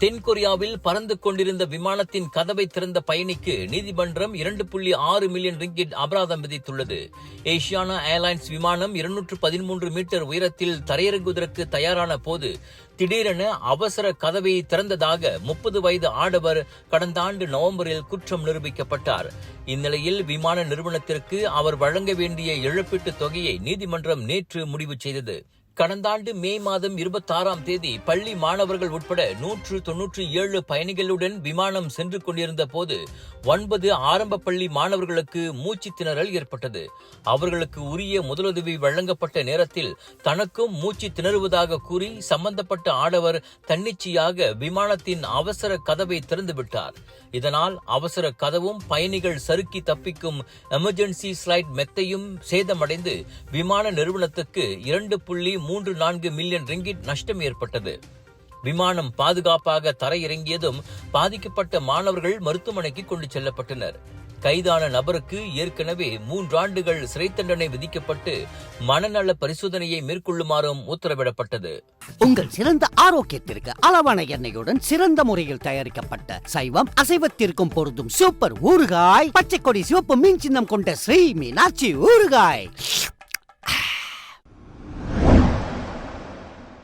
தென்கொரியாவில் பறந்து கொண்டிருந்த விமானத்தின் கதவை திறந்த பயணிக்கு நீதிமன்றம் 2.6 மில்லியன் ரிங்கிட் அபராதம் விதித்துள்ளது. ஏசியானா ஏர்லைன்ஸ் விமானம் 213 மீட்டர் உயரத்தில் தரையிறங்குவதற்கு தயாரான போது திடீரென அவசர கதவை திறந்ததாக 30 வயது ஆடவர் கடந்த ஆண்டு நவம்பரில் குற்றம் நிரூபிக்கப்பட்டார். இந்நிலையில் விமான நிறுவனத்திற்கு அவர் வழங்க வேண்டிய இழப்பீட்டுத் தொகையை நீதிமன்றம் நேற்று முடிவு செய்தது. கடந்த ஆண்டு மே மாதம் 26ஆம் தேதி பள்ளி மாணவர்கள் உட்பட 197 பயணிகளுடன் விமானம் சென்று கொண்டிருந்த போது 9 ஆரம்ப பள்ளி மாணவர்களுக்கு மூச்சு திணறல் ஏற்பட்டது. அவர்களுக்கு உரிய முதலுதவி வழங்கப்பட்ட நேரத்தில் தனக்கும் மூச்சு திணறுவதாக கூறி சம்பந்தப்பட்ட ஆடவர் தன்னிச்சையாக விமானத்தின் அவசர கதவை திறந்துவிட்டார். இதனால் அவசர கதவும் பயணிகள் சறுக்கி தப்பிக்கும் எமர்ஜென்சி ஸ்லைட் மெத்தையும் சேதமடைந்து விமான நிறுவனத்துக்கு 2.34 மில்லியன் ரிங்கிட் நஷ்டம் ஏற்பட்டது. விமானம் பாதுகாப்பாக தரையிறங்கியதும் பாதிக்கப்பட்ட மாணவர்கள் மருத்துவமனைக்கு கொண்டு செல்லப்பட்டனர். கைதான நபருக்கு ஏற்கனவே 3 ஆண்டுகள் சிறை தண்டனை விதிக்கப்பட்டு மனநல பரிசோதனையை மேற்கொள்ளுமாறும் உத்தரவிடப்பட்டது. உங்கள் சிறந்த ஆரோக்கியத்திற்கு அளவான எண்ணெயுடன் சிறந்த முறையில் தயாரிக்கப்பட்ட சைவம் அசைவத்திற்கும் பொருந்தும் சூப்பர் ஊறுகாய், பச்சை கொடி சிவப்பு மீன் சின்னம் கொண்ட ஸ்ரீ மீனாட்சி ஊறுகாய்.